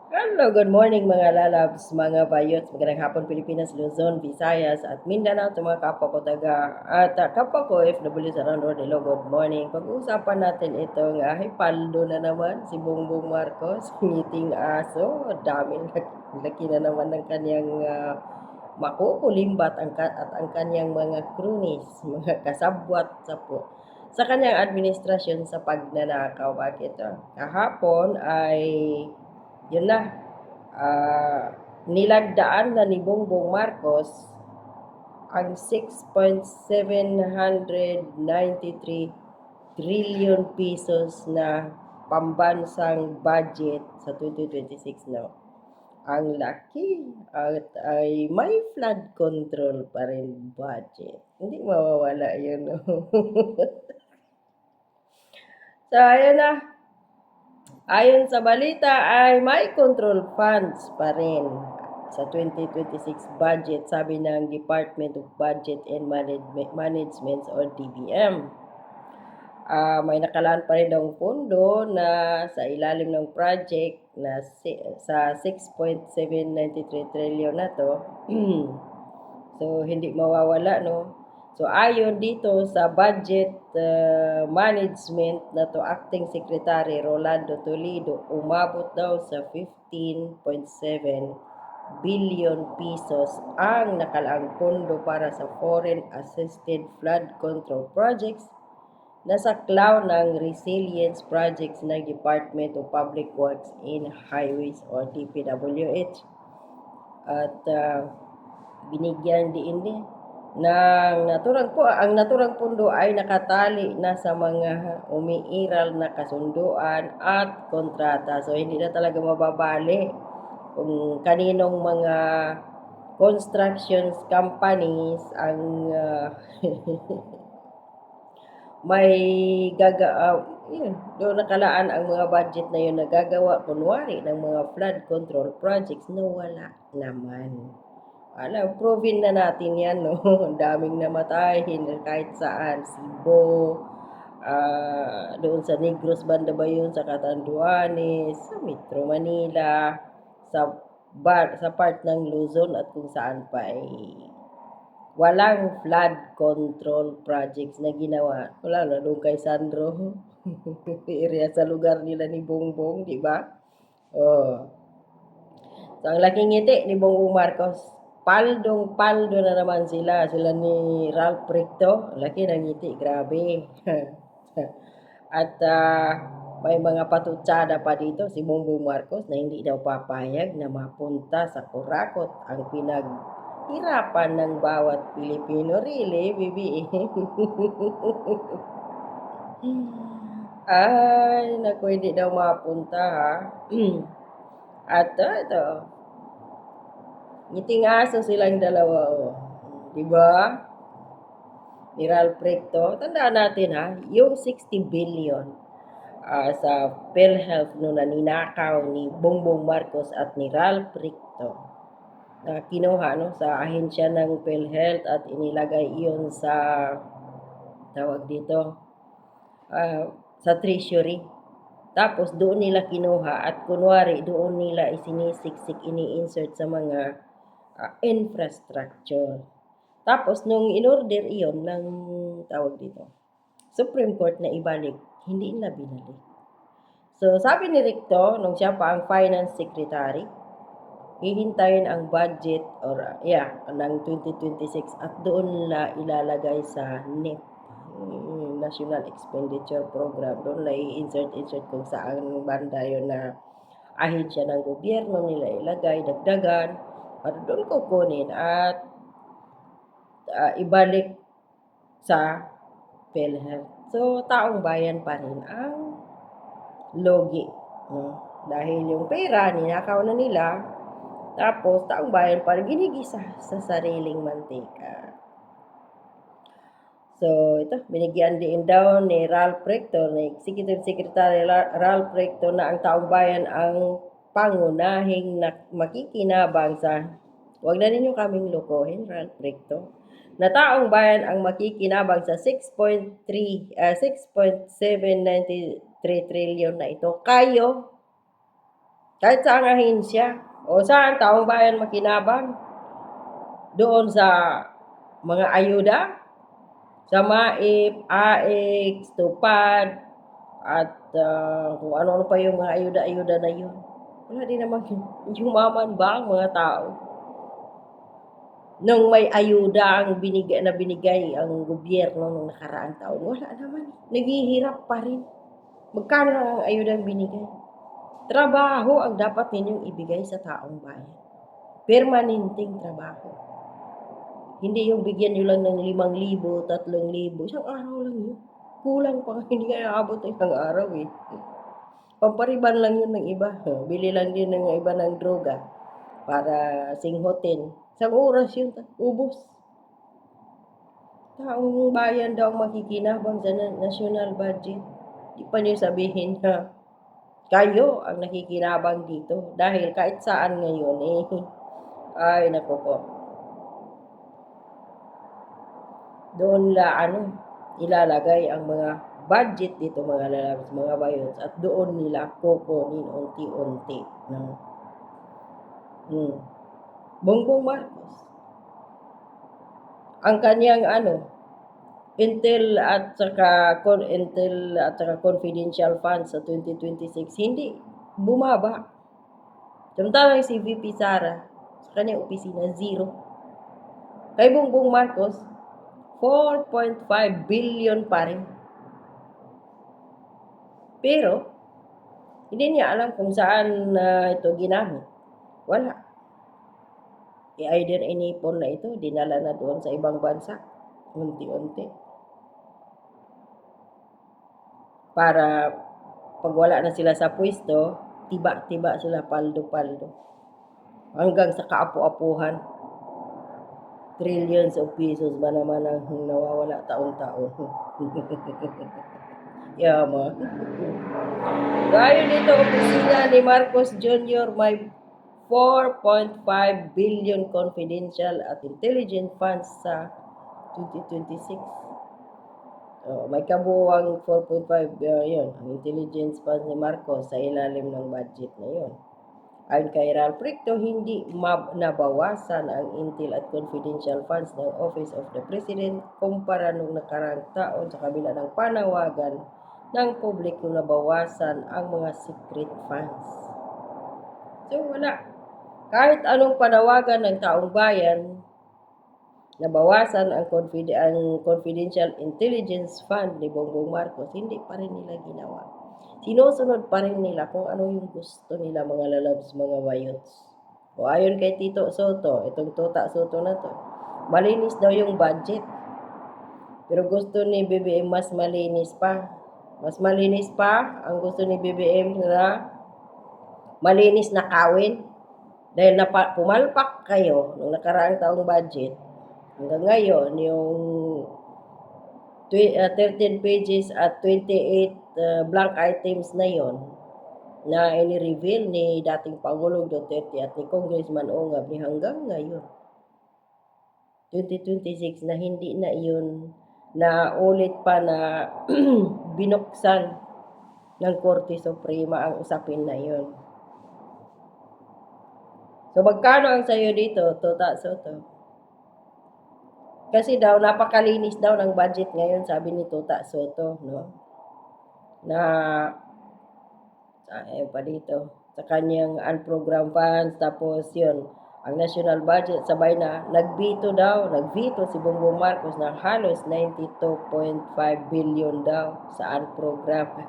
Hello, good morning mga lalabs, mga bayots, magandang hapon Pilipinas, Luzon, Visayas at Mindanao sa mga kapwa ko taga at kapwa ko OFW sa around world. Hello, good morning. Pag-uusapan natin itong Hipaldo na naman, si Bongbong Marcos, ngiting aso, daming laki na naman ng kanyang makukulimbat at ang kanyang mga cronies, mga kasabwat sa kanyang administrasyon sa pagnanakaw. Bakit? Kahapon ay yun na, nilagdaan na ni Bongbong Marcos ang 6.793 trillion pesos na pambansang budget sa 2026 no. Ang laki at ay may flood control pa rin budget. Hindi mawawala yun. No? So, ayan na. Ayon sa balita ay may control funds pa rin sa 2026 budget, sabi ng Department of Budget and Management or DBM. May nakalaan pa rin daw pondo na sa ilalim ng project na sa 6.793 trillion na to. So, hindi mawawala, no? So, ayon dito sa budget management na to, Acting Secretary Rolando Toledo, umabot daw sa 15.7 billion pesos ang nakalaang pondo para sa foreign assisted flood control projects na saklaw ng resilience projects ng Department of Public Works and Highways or DPWH. At binigyan din ang naturang pundo ay nakatali na sa mga umiiral na kasunduan at kontrata. So hindi na talaga mababali kung kaninong mga construction companies ang may yun, doon nakalaan ang mga budget na yun nagagawa kunwari ng mga flood control projects na wala naman. Proven na natin yan, no? Ang daming namatay, kahit saan. Cebu, doon sa Negros banda ba yun, sa Catanduanes, sa Metro Manila, sa part ng Luzon at kung saan pa walang flood control projects na ginawa. Wala na doon kay Sandro. Area sa lugar nila ni Bongbong, di ba? Oh. So, ang laking ngiti ni Bongbong Marcos. Paldong-paldo na naman sila. Sila ni Ralph Recto. Laki ng ngiti. Grabe. At may mga patutsada pa dito si Bongbong Marcos na hindi daw papayag na mapunta sa kurakot ang pinaghirapan ng bawat Pilipino. Really, baby? Ay, naku, hindi daw mapunta ha. At ito, ngiting aso silang dalawa, oh. Diba? Ni Ralph Recto. Tandaan natin ha, yung 60 billion sa PhilHealth no na ninakaw ni Bongbong Marcos at ni Ralph Recto na kinuha no, sa ahensya ng PhilHealth at inilagay iyon sa tawag dito sa treasury. Tapos doon nila kinuha at kunwari doon nila isinisiksik, ini-insert sa mga infrastructure. Tapos nung in-order iyon ng tawag dito, Supreme Court na ibalik, hindi nila binalik. So sabi ni Recto, nung siya pa ang Finance Secretary, hihintayin ang budget ng 2026 at doon na ilalagay sa NEP, National Expenditure Program. Doon na i-insert kung saan banda yun na ahensya ng gobyerno nila ilagay, dagdagan, para doon kukunin at ibalik sa PhilHealth. So, taong bayan pa rin ang logi. No? Dahil yung pera, ninakaw na nila, tapos taong bayan pa rin ginigisa sa sariling mantika. So, ito, binigyan din daw ni Ralph Recto, ni Executive Secretary Ralph Recto na ang taong bayan ang pangunahing makikinabang sa, huwag na ninyo kaming lokohin, Ralph Recto, na taong bayan ang makikinabang sa 6.793 trillion na ito. Kayo, Kahit saang ahensya o saan taong bayan makinabang doon sa mga ayuda, sa MAIP, AIX, TUPAD, at kung ano-ano pa yung mga ayuda-ayuda na yun. Wala din naman yumaman ba ang mga tao? Nung may ayuda ang binigay ang gobyerno nung nakaraang taon, wala naman. Naghihirap pa rin. Magkano lang ang ayuda ang binigay? Trabaho ang dapat ninyong ibigay sa taong bayan. Permanenteng trabaho. Hindi yung bigyan nyo lang ng 5,000, 3,000. Isang araw lang yun. Kulang pa. Hindi nga aabot ng isang araw eh. Pampariban lang yun ng iba. Bili lang din ng iba ng droga para singhotin. Isang oras yun. Ubos. Taong bayan daw ang makikinabang sa national budget. Di pa niyo sabihin na kayo ang nakikinabang dito. Dahil kahit saan ngayon ay naku po. Doon ilalagay ang mga budget dito mga lalabs, mga bayots, at doon nila kukunin unti-unti ng Bongbong Marcos. Ang kanyang Intel at saka confidential funds sa 2026 hindi bumaba. Samantalang si VP Sara sa kanyang opisina 0. Kay Bongbong Marcos 4.5 billion pa rin. Pero, hindi niya alam kung saan ito ginamit. Wala. Either inipon na ito, dinala na doon sa ibang bansa. Unti-unti. Para pag wala na sila sa pwesto, tiba-tiba sila, paldo-paldo. Hanggang sa kaapu-apuhan. Trillions of pesos ba naman ang nawawala taon-taon. Yaman. Dahil dito, opisina ni Marcos Jr. may 4.5 billion confidential at intelligence funds sa 2026. May kabuuang 4.5 yun, ang intelligence funds ni Marcos sa ilalim ng budget na yun. Ayon kay Ralph Recto, hindi nabawasan ang intel at confidential funds ng Office of the President kumpara nung nakaraang taon sa kabila ng panawagan ng publiko na bawasan ang mga secret funds. So wala. Kahit anong panawagan ng taong bayan, nabawasan ang confidential intelligence fund ni Bongbong Marcos, hindi pa rin nila ginawa. Sinusunod pa rin nila kung ano yung gusto nila mga lalabs, mga bayots. O ayon kay Tito Soto, itong Tota Soto na to, malinis daw yung budget. Pero gusto ni BBM mas malinis pa. Mas malinis pa ang gusto ni BBM na malinis na kawin. Dahil pumalpak kayo nung nakaraang taong budget, hanggang ngayon, yung 13 pages at 28 blank items na yon na ini-reveal ni dating Pangulong Duterte at ni Congressman Ongab ni hanggang ngayon 2026 na hindi na yun na ulit pa na binuksan ng Korte Suprema ang usapin na yun. So magkano ang sayo dito, Tota Soto? Kasi daw napakalinis daw ng budget ngayon, sabi ni Tota Soto, no? Na pa dito sa kanyang unprogrammed funds, tapos yun, ang national budget sabay na nagveto si Bongbong Marcos ng halos 92.5 billion daw sa unprogrammed.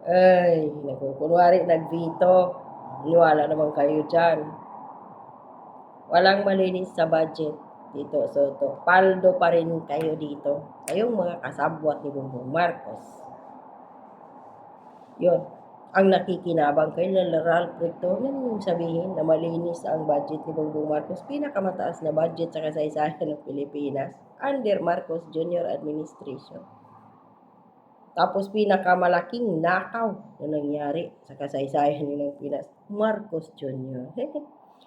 Ay, naku, kunwari nagveto, niwala naman kayo dyan. Walang malinis sa budget dito, Soto. Paldo pa rin kayo dito. Kayong mga kasabwat ni Bongbong Marcos. Yun. Ang nakikinabang kay Ralph Recto, yung sabihin na malinis ang budget ni Bongbong Marcos, pinakamataas na budget sa kasaysayan ng Pilipinas under Marcos Jr. administration. Tapos pinakamalaking nakaw na nangyari sa kasaysayan ng Pinas, Marcos Jr.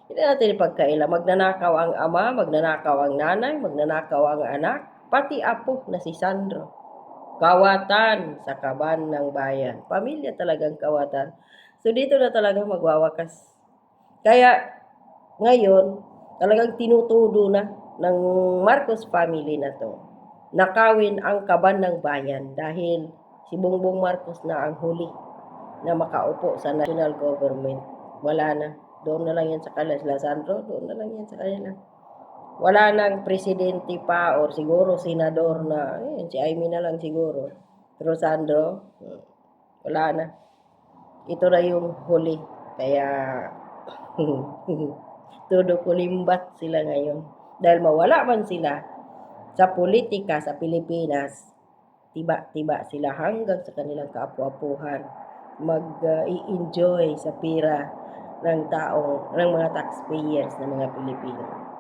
Hindi natin ipagkaila. Magnanakaw ang ama, magnanakaw ang nanay, magnanakaw ang anak, pati apo na si Sandro. Kawatan sa kaban ng bayan. Pamilya talagang kawatan. So, dito na talaga magwawakas. Kaya, ngayon, talagang tinutudo na ng Marcos family na to. Nakawin ang kaban ng bayan dahil si Bongbong Marcos na ang huli na makaupo sa national government. Wala na. Doon na lang yan sa kanila. Sandro, doon na lang yan sa kanila. Wala nang presidente pa or siguro senador na, si Amy na lang siguro. Pero Sandro, wala na. Ito na yung huli. Kaya, todo kulimbat sila ngayon. Dahil mawala man sila sa politika sa Pilipinas, tiba-tiba sila hanggang sa kanilang kaapu-apuhan mag-i-enjoy sa pira ng taong, ng mga taxpayers ng mga Pilipino.